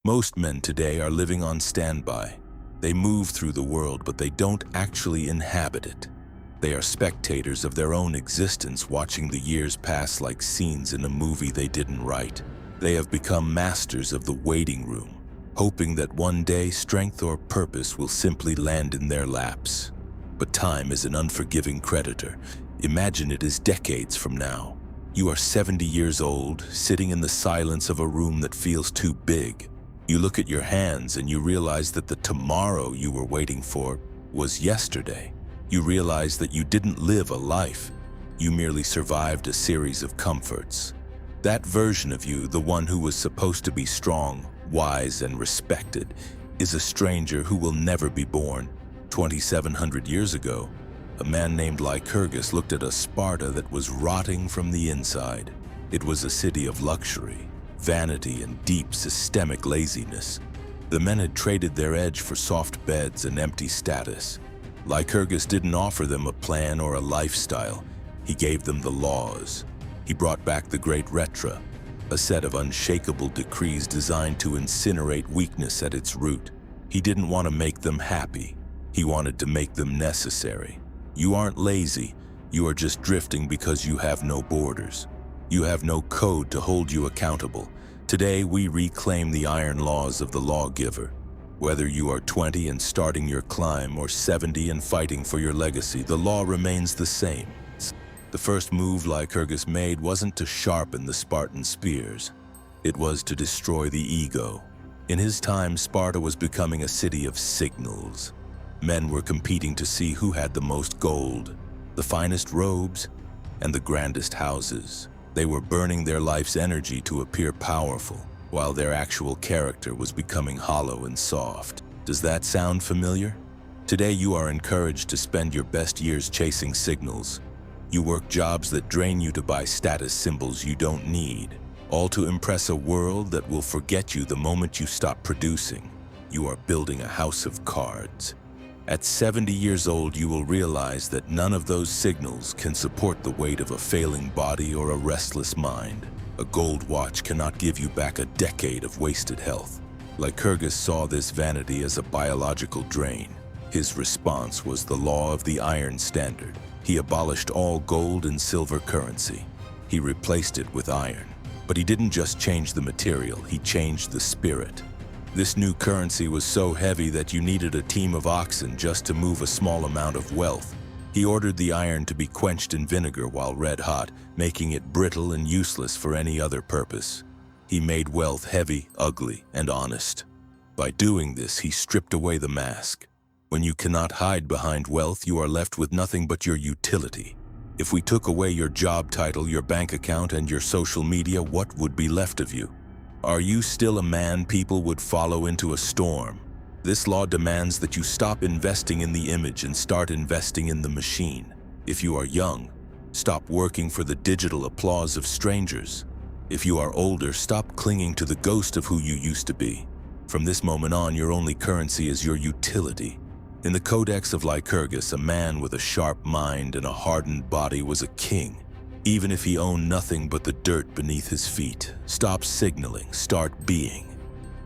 Most men today are living on standby. They move through the world, but they don't actually inhabit it. They are spectators of their own existence, watching the years pass like scenes in a movie they didn't write. They have become masters of the waiting room, hoping that one day strength or purpose will simply land in their laps. But time is an unforgiving creditor. Imagine it is decades from now. You are 70 years old, sitting in the silence of a room that feels too big. You look at your hands and you realize that the tomorrow you were waiting for was yesterday. You realize that you didn't live a life. You merely survived a series of comforts. That version of you, the one who was supposed to be strong, wise, and respected, is a stranger who will never be born. 2,700 years ago, a man named Lycurgus looked at a Sparta that was rotting from the inside. It was a city of luxury, vanity, and deep systemic laziness. The men had traded their edge for soft beds and empty status. Lycurgus didn't offer them a plan or a lifestyle. He gave them the laws. He brought back the Great Retra, a set of unshakable decrees designed to incinerate weakness at its root. He didn't want to make them happy. He wanted to make them necessary. You aren't lazy. You are just drifting because you have no borders. You have no code to hold you accountable. Today, we reclaim the iron laws of the lawgiver. Whether you are 20 and starting your climb or 70 and fighting for your legacy, the law remains the same. The first move Lycurgus made wasn't to sharpen the Spartan spears. It was to destroy the ego. In his time, Sparta was becoming a city of signals. Men were competing to see who had the most gold, the finest robes, and the grandest houses. They were burning their life's energy to appear powerful, while their actual character was becoming hollow and soft. Does that sound familiar? Today you are encouraged to spend your best years chasing signals. You work jobs that drain you to buy status symbols you don't need, all to impress a world that will forget you the moment you stop producing. You are building a house of cards. At 70 years old, you will realize that none of those signals can support the weight of a failing body or a restless mind. A gold watch cannot give you back a decade of wasted health. Lycurgus saw this vanity as a biological drain. His response was the law of the iron standard. He abolished all gold and silver currency. He replaced it with iron. But he didn't just change the material, he changed the spirit. This new currency was so heavy that you needed a team of oxen just to move a small amount of wealth. He ordered the iron to be quenched in vinegar while red hot, making it brittle and useless for any other purpose. He made wealth heavy, ugly, and honest. By doing this, he stripped away the mask. When you cannot hide behind wealth, you are left with nothing but your utility. If we took away your job title, your bank account, and your social media, what would be left of you? Are you still a man people would follow into a storm? This law demands that you stop investing in the image and start investing in the machine. If you are young, stop working for the digital applause of strangers. If you are older, stop clinging to the ghost of who you used to be. From this moment on, your only currency is your utility. In the Codex of Lycurgus, a man with a sharp mind and a hardened body was a king, even if he owned nothing but the dirt beneath his feet. Stop signaling, start being.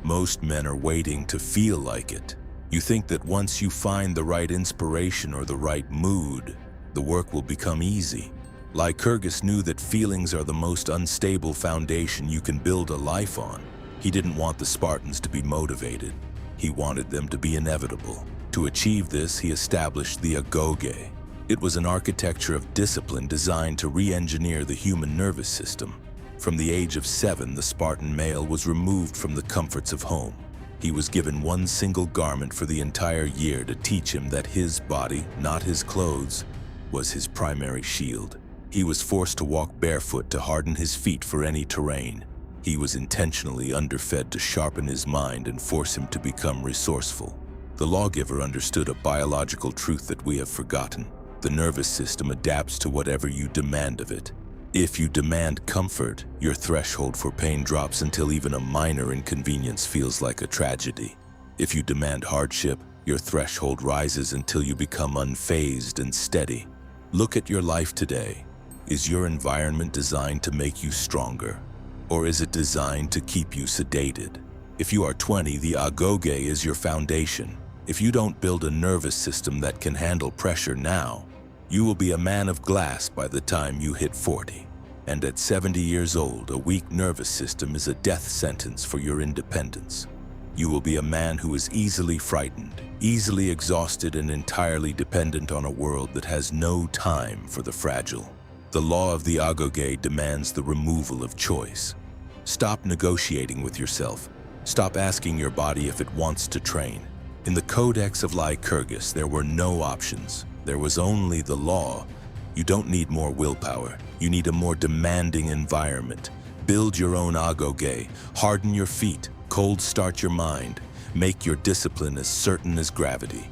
Most men are waiting to feel like it. You think that once you find the right inspiration or the right mood, the work will become easy. Lycurgus knew that feelings are the most unstable foundation you can build a life on. He didn't want the Spartans to be motivated. He wanted them to be inevitable. To achieve this, he established the Agoge. It was an architecture of discipline designed to re-engineer the human nervous system. From the age of 7, the Spartan male was removed from the comforts of home. He was given one single garment for the entire year to teach him that his body, not his clothes, was his primary shield. He was forced to walk barefoot to harden his feet for any terrain. He was intentionally underfed to sharpen his mind and force him to become resourceful. The lawgiver understood a biological truth that we have forgotten. The nervous system adapts to whatever you demand of it. If you demand comfort, your threshold for pain drops until even a minor inconvenience feels like a tragedy. If you demand hardship, your threshold rises until you become unfazed and steady. Look at your life today. Is your environment designed to make you stronger? Or is it designed to keep you sedated? If you are 20, the Agoge is your foundation. If you don't build a nervous system that can handle pressure now, you will be a man of glass by the time you hit 40. And at 70 years old, a weak nervous system is a death sentence for your independence. You will be a man who is easily frightened, easily exhausted, and entirely dependent on a world that has no time for the fragile. The law of the Agoge demands the removal of choice. Stop negotiating with yourself. Stop asking your body if it wants to train. In the Codex of Lycurgus, there were no options. There was only the law. You don't need more willpower. You need a more demanding environment. Build your own Agoge. Harden your feet. Cold start your mind. Make your discipline as certain as gravity.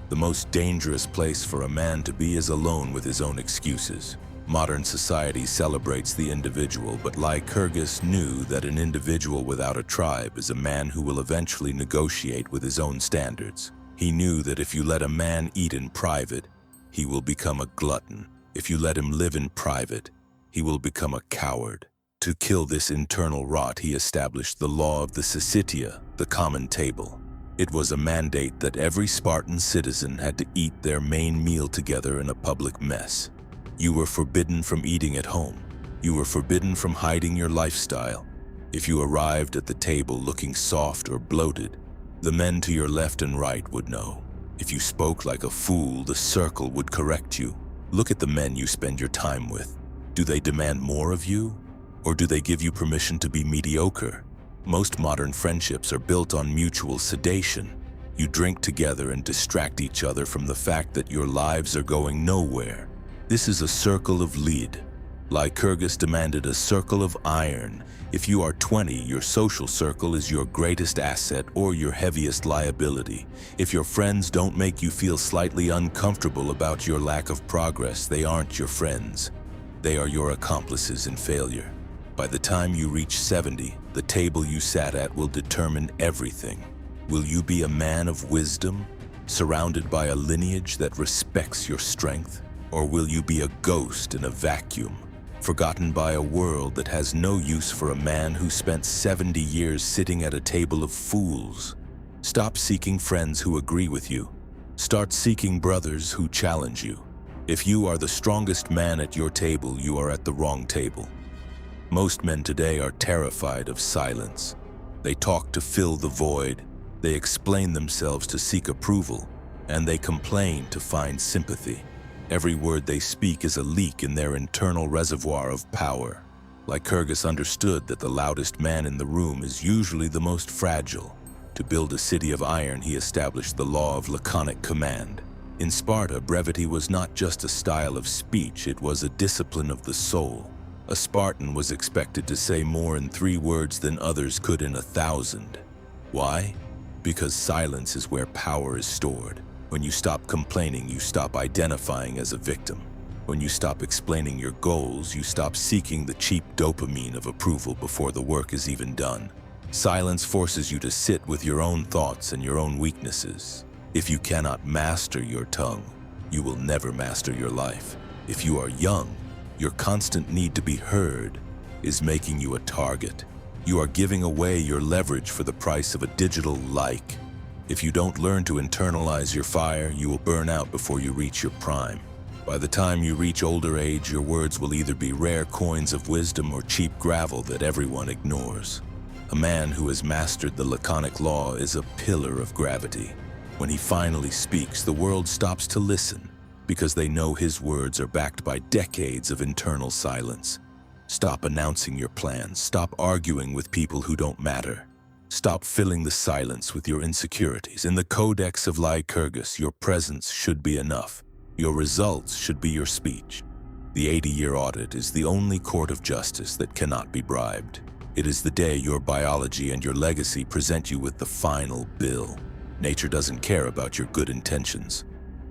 The most dangerous place for a man to be is alone with his own excuses. Modern society celebrates the individual, but Lycurgus knew that an individual without a tribe is a man who will eventually negotiate with his own standards. He knew that if you let a man eat in private, he will become a glutton. If you let him live in private, he will become a coward. To kill this internal rot, he established the law of the Syssitia, the common table. It was a mandate that every Spartan citizen had to eat their main meal together in a public mess. You were forbidden from eating at home. You were forbidden from hiding your lifestyle. If you arrived at the table looking soft or bloated, the men to your left and right would know. If you spoke like a fool, the circle would correct you. Look at the men you spend your time with. Do they demand more of you? Or do they give you permission to be mediocre? Most modern friendships are built on mutual sedation. You drink together and distract each other from the fact that your lives are going nowhere. This is a circle of lead. Lycurgus demanded a circle of iron. If you are 20, your social circle is your greatest asset or your heaviest liability. If your friends don't make you feel slightly uncomfortable about your lack of progress, they aren't your friends. They are your accomplices in failure. By the time you reach 70, the table you sat at will determine everything. Will you be a man of wisdom, surrounded by a lineage that respects your strength? Or will you be a ghost in a vacuum, forgotten by a world that has no use for a man who spent 70 years sitting at a table of fools? Stop seeking friends who agree with you. Start seeking brothers who challenge you. If you are the strongest man at your table, you are at the wrong table. Most men today are terrified of silence. They talk to fill the void. They explain themselves to seek approval, and they complain to find sympathy. Every word they speak is a leak in their internal reservoir of power. Lycurgus understood that the loudest man in the room is usually the most fragile. To build a city of iron, he established the law of laconic command. In Sparta, brevity was not just a style of speech, it was a discipline of the soul. A Spartan was expected to say more in 3 words than others could in 1,000. Why? Because silence is where power is stored. When you stop complaining, you stop identifying as a victim. When you stop explaining your goals, you stop seeking the cheap dopamine of approval before the work is even done. Silence forces you to sit with your own thoughts and your own weaknesses. If you cannot master your tongue, you will never master your life. If you are young, your constant need to be heard is making you a target. You are giving away your leverage for the price of a digital like. If you don't learn to internalize your fire, you will burn out before you reach your prime. By the time you reach older age, your words will either be rare coins of wisdom or cheap gravel that everyone ignores. A man who has mastered the laconic law is a pillar of gravity. When he finally speaks, the world stops to listen because they know his words are backed by decades of internal silence. Stop announcing your plans. Stop arguing with people who don't matter. Stop filling the silence with your insecurities. In the Codex of Lycurgus, your presence should be enough. Your results should be your speech. The 80-year audit is the only court of justice that cannot be bribed. It is the day your biology and your legacy present you with the final bill. Nature doesn't care about your good intentions.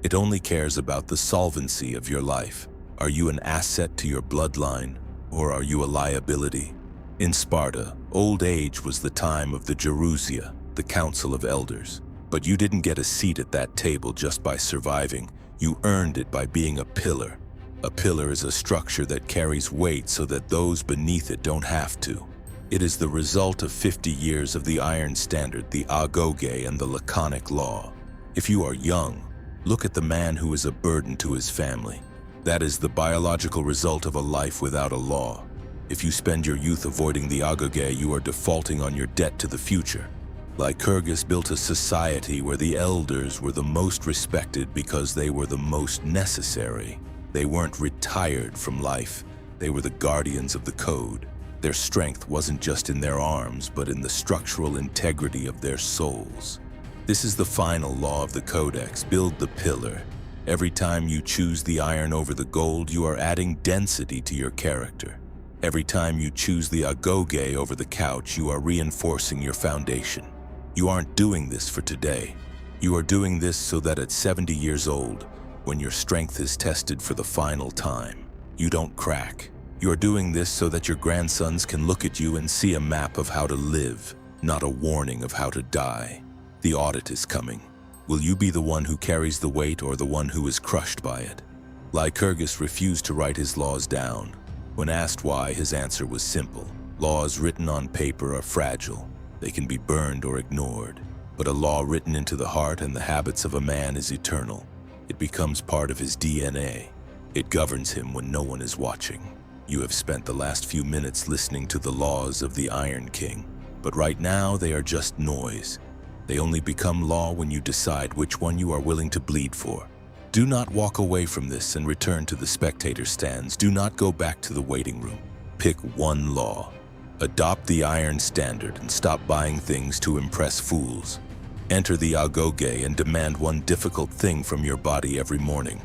It only cares about the solvency of your life. Are you an asset to your bloodline, or are you a liability? In Sparta, old age was the time of the Gerousia, the Council of Elders. But you didn't get a seat at that table just by surviving. You earned it by being a pillar. A pillar is a structure that carries weight so that those beneath it don't have to. It is the result of 50 years of the Iron Standard, the Agoge, and the Laconic Law. If you are young, look at the man who is a burden to his family. That is the biological result of a life without a law. If you spend your youth avoiding the Agoge, you are defaulting on your debt to the future. Lycurgus built a society where the elders were the most respected because they were the most necessary. They weren't retired from life. They were the guardians of the code. Their strength wasn't just in their arms, but in the structural integrity of their souls. This is the final law of the Codex: build the pillar. Every time you choose the iron over the gold, you are adding density to your character. Every time you choose the Agoge over the couch, you are reinforcing your foundation. You aren't doing this for today. You are doing this so that at 70 years old, when your strength is tested for the final time, you don't crack. You are doing this so that your grandsons can look at you and see a map of how to live, not a warning of how to die. The audit is coming. Will you be the one who carries the weight or the one who is crushed by it? Lycurgus refused to write his laws down. When asked why, his answer was simple. Laws written on paper are fragile. They can be burned or ignored. But a law written into the heart and the habits of a man is eternal. It becomes part of his DNA. It governs him when no one is watching. You have spent the last few minutes listening to the laws of the Iron King, but right now they are just noise. They only become law when you decide which one you are willing to bleed for. Do not walk away from this and return to the spectator stands. Do not go back to the waiting room. Pick one law. Adopt the Iron Standard and stop buying things to impress fools. Enter the Agoge and demand one difficult thing from your body every morning.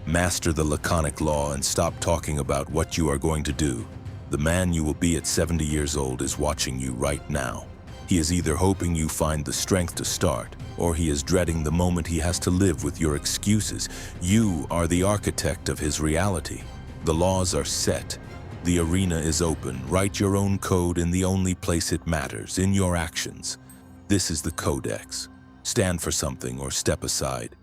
Master the Laconic Law and stop talking about what you are going to do. The man you will be at 70 years old is watching you right now. He is either hoping you find the strength to start, or he is dreading the moment he has to live with your excuses. You are the architect of his reality. The laws are set. The arena is open. Write your own code in the only place it matters, in your actions. This is the Codex. Stand for something or step aside.